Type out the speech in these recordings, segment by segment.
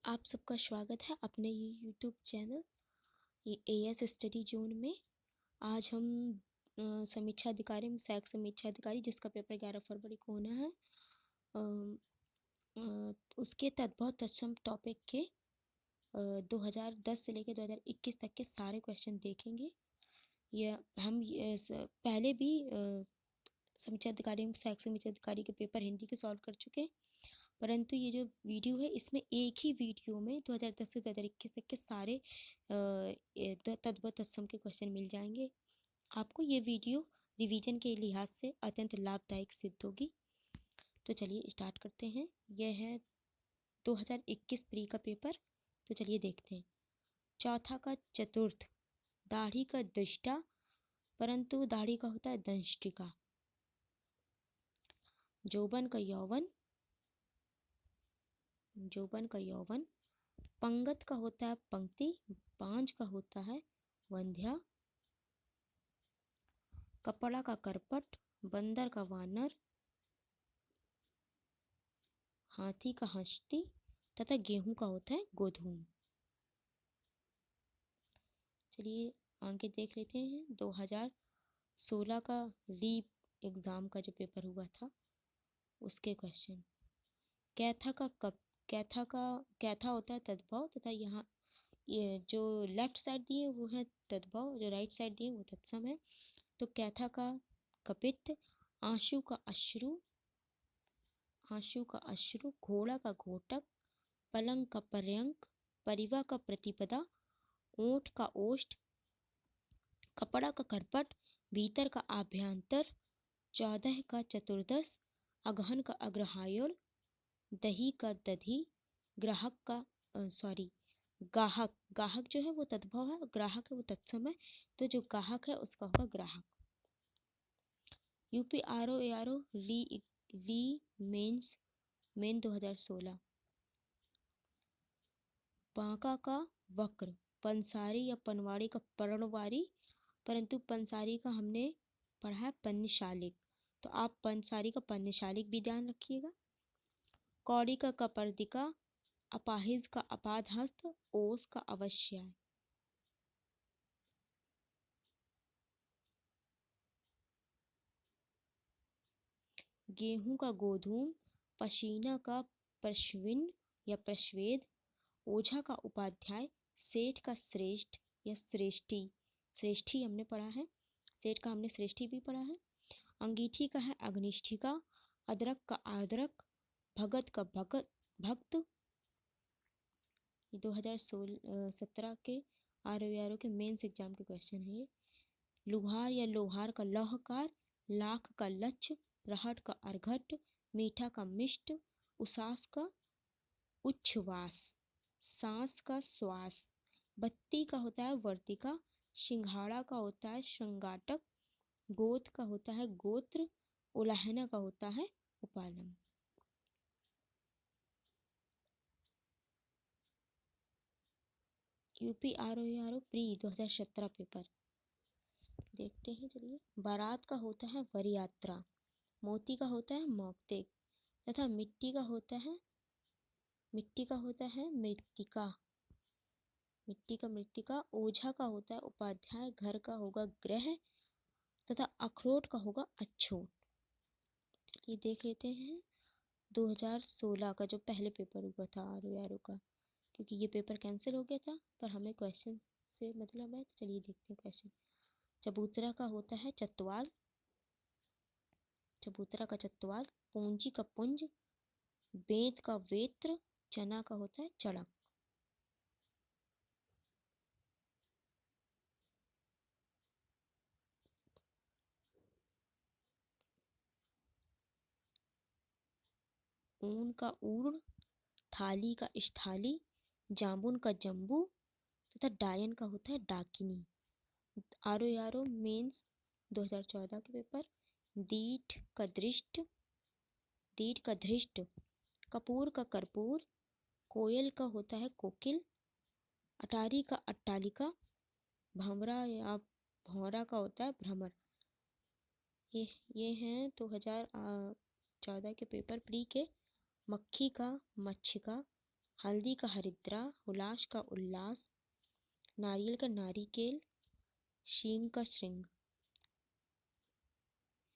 आप सबका स्वागत है अपने ये यूट्यूब चैनल ये एएस स्टडी जोन में। आज हम समीक्षा अधिकारी सहायक समीक्षा अधिकारी जिसका पेपर 11 फरवरी को होना है उसके तद्भव तत्सम टॉपिक के 2010 से लेकर 2021 तक के सारे क्वेश्चन देखेंगे। पहले भी समीक्षा अधिकारी सहायक समीक्षा अधिकारी के पेपर हिंदी के सॉल्व कर चुके हैं, परंतु ये जो वीडियो है इसमें एक ही वीडियो में 2010 से 2021 तक के सारे तद्भव तत्सम के क्वेश्चन मिल जाएंगे। आपको ये वीडियो रिवीजन के लिहाज से अत्यंत लाभदायक सिद्ध होगी। तो चलिए स्टार्ट करते हैं। यह है 2021 प्री का पेपर। तो चलिए देखते हैं। चौथा का चतुर्थ, दाढ़ी का दृष्टा परंतु दाढ़ी का होता है दंष्टिका। जोबन का यौवन, जोबन का यौवन। पंगत का होता है पंक्ति, पांच का होता है वंध्या। कपड़ा का करपट, बंदर का वानर, हाथी का हस्ती तथा गेहूं का होता है गोधूम। चलिए आगे देख लेते हैं। 2016 का री एग्जाम का जो पेपर हुआ था उसके क्वेश्चन। कैथा का कैथा होता है तद्भव तथा यहाँ ये जो लेफ्ट साइड दिए वो है तद्भव, जो राइट साइड दिए वो तत्सम है। तो कैथा का कपित्त, आंसू का अश्रु, आंसू का अश्रु, घोड़ा का घोटक, पलंग का पर्यंक, परिवा का प्रतिपदा, ओठ का ओष्ठ, कपड़ा का करपट, भीतर का आभ्यंतर, 14 का चतुर्दश, अगहन का अग्रहायुल, दही का दधी, ग्राहक का गाहक, गाहक जो है वो तद्भव है, ग्राहक है वो तत्सम है। तो जो गाहक है उसका होगा ग्राहक। यूपी आरओ एआरओ री मेंस मेन 2016। बांका का वक्र, पंसारी या पनवाड़ी का पर्णवारी, परंतु पंसारी का हमने पढ़ा है पन्नशालिक, तो आप पंसारी का पन्नशालिक भी ध्यान रखिएगा। कौड़ी का कपर्दिका, अपाहिज का अपादहस्त, ओस का अवश्य। गेहूं का गोधूम, पशीना का प्रश्विन या प्रश्वेद, ओझा का उपाध्याय, सेठ का श्रेष्ठ या श्रेष्ठी, श्रेष्ठी हमने पढ़ा है, सेठ का हमने श्रेष्ठी भी पढ़ा है। अंगीठी का है अग्निष्ठिका, अदरक का आर्द्रक, भगत का भक्त। 2017 के आरओ के मेंस एग्जाम के क्वेश्चन है ये। लुहार या लोहार का लौहकार, लाख का लक्ष्य, रहट का अर्घट, मीठा का मिष्ट, उसास का उच्छ्वास, सांस का श्वास, बत्ती का होता है वर्तिका, सिंघाड़ा का होता है श्रृंगाटक, गोत का होता है गोत्र, उलाहना का होता है उपालम। यूपी आरओ प्री 2017 पेपर देखते हैं। चलिए। बारात का होता है वरयात्रा, मोती का होता है मौक्तिक तथा मिट्टी का होता है मृत्तिका, मिट्टी का मृत्तिका। ओझा का होता है उपाध्याय, घर का होगा ग्रह तथा अखरोट का होगा अछूत। ये देख लेते हैं 2016 का जो पहले पेपर हुआ था आरओ का, क्योंकि ये पेपर कैंसिल हो गया था पर हमें क्वेश्चन से मतलब है। तो चलिए देखते हैं क्वेश्चन। चबूतरा का होता है चतवाल, चबूतरा का चतवाल, पूंजी का पुंज, वेद का वेत्र, चना का होता है चड़क। ऊन का ऊर्ण, थाली का स्थाली, जामुन का जम्बू तथा डायन का होता है डाकिनी। आरओ मेंस 2014 के पेपर। दीठ का दृष्ट, दीठ का धृष्ट, कपूर का कर्पूर, कोयल का होता है कोकिल, अटारी का अट्टालिका, भंवरा या भौरा का होता है भ्रमर। ये हैं 2014 के पेपर प्री के। मक्खी का मच्छिका, हल्दी का हरिद्रा, हुलास का उल्लास, नारियल का नारिकेल, शींग का श्रृंग।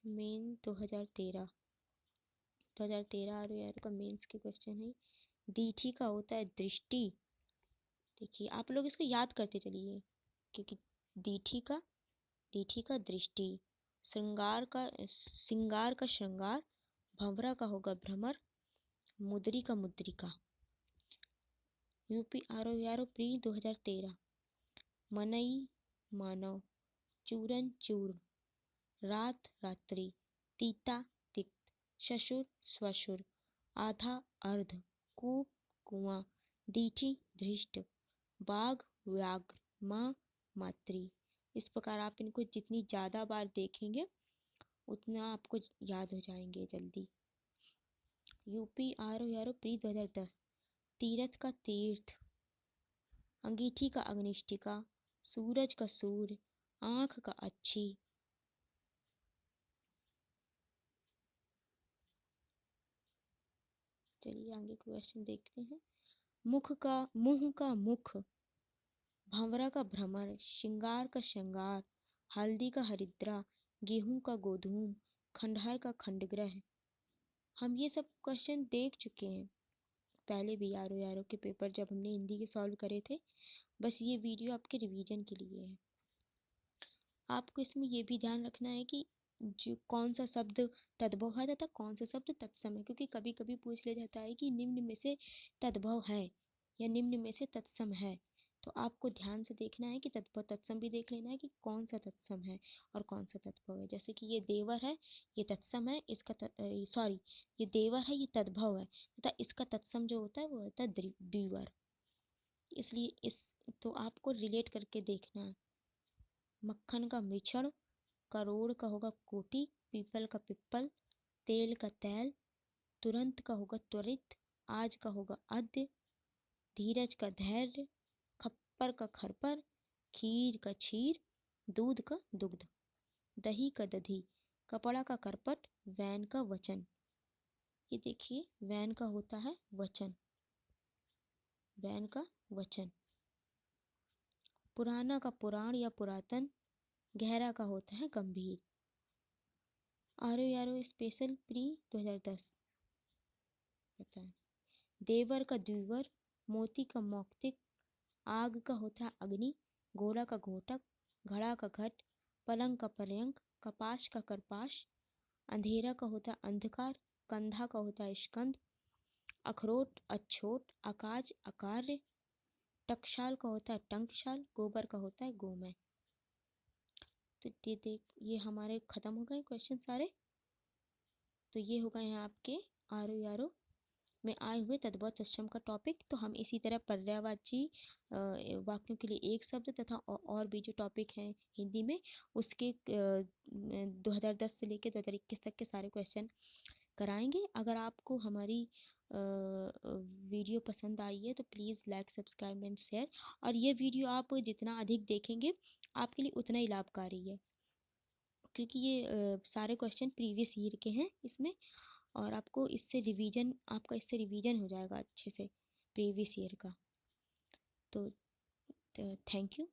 मेन 2013 आर यार का मेंस के क्वेश्चन है। दीठी का होता है दृष्टि। देखिए आप लोग इसको याद करते चलिए क्योंकि दीठी का दृष्टि, सिंगार का श्रृंगार, भंवरा का होगा भ्रमर, मुदरी का मुद्रिका। यूपी आर यारो प्री 2013। मनई मानव, चूरन चूर्ण, रात रात्रि, तीता तिक्त, ससुर स्वसुर, आधा अर्ध, कूप कुआं, दीठी धृष्ट, बाघ व्याघ्र, माँ मातृ। इस प्रकार आप इनको जितनी ज़्यादा बार देखेंगे उतना आपको याद हो जाएंगे जल्दी। यूपी आर यारो प्री 2010। तीरथ का तीर्थ, अंगीठी का अग्निष्ठिका, सूरज का सूर्य, आँख का अच्छी। चलिए आगे क्वेश्चन देखते हैं। मुंह का मुख, भंवरा का भ्रमर, श्रृंगार का श्रृंगार, हल्दी का हरिद्रा, गेहूं का गोधूम, खंडहर का खंडग्रह। हम ये सब क्वेश्चन देख चुके हैं पहले भी यारो के पेपर जब हमने हिंदी के सॉल्व करे थे। बस ये वीडियो आपके रिवीजन के लिए है। आपको इसमें ये भी ध्यान रखना है कि जो कौन सा शब्द तद्भव है तथा कौन सा शब्द तत्सम है, क्योंकि कभी कभी पूछ लिया जाता है कि निम्न में से तद्भव है या निम्न में से तत्सम है। तो आपको ध्यान से देखना है कि तद्भव तत्सम भी देख लेना है कि कौन सा तत्सम है और कौन सा तद्भव है। जैसे कि ये देवर है, ये तत्सम है, इसका सॉरी ये देवर है, ये तद्भव है तथा इसका तत्सम जो होता है वो होता है द्विवर। इसलिए इस तो आपको रिलेट करके देखना है। मक्खन का मृक्षण, करोड़ का होगा कोटि, पीपल का पिप्पल, तेल का तैल, तुरंत का होगा त्वरित, आज का होगा अद्य, धीरज का धैर्य, खप्पर का खरपर, खीर का क्षीर, दूध का दुग्ध, दही का दधी, कपड़ा का करपट, वैन का वचन। ये देखिए वैन का होता है वचन, वैन का वचन। पुराना का पुराण या पुरातन, गहरा का होता है गंभीर। आरो यारो स्पेशल प्री 2010 बताएं। देवर का द्विवर, मोती का मौक्तिक, आग का होता है अग्नि, घोड़ा का घोटक, घड़ा का घट, पलंग का पर्यंक, कपाश का करपाश, अंधेरा का होता है अंधकार, कंधा का होता है स्कंद, अखरोट अछोट, आकाश अकार्य, टकशाल का होता है टंकशाल, गोबर का होता है गोमय। तो ये हमारे खत्म हो गए क्वेश्चन सारे। तो ये हो गए हैं आपके आरो यारो में आए हुए तद्भव तत्सम का टॉपिक। तो हम इसी तरह पर्यायवाची वाक्यों के लिए एक शब्द तथा और भी जो टॉपिक हैं हिंदी में उसके 2010 से लेकर 2021 तक के सारे क्वेश्चन कराएंगे। अगर आपको हमारी वीडियो पसंद आई है तो please like subscribe and share. और ये वीडियो आप जितना अधिक देखेंगे आपके लिए उतना ही लाभकारी है, क्योंकि ये सारे क्वेश्चन प्रीवियस ईयर के हैं इसमें, और आपको इससे रिवीजन हो जाएगा अच्छे से प्रीवियस ईयर का। तो थैंक यू।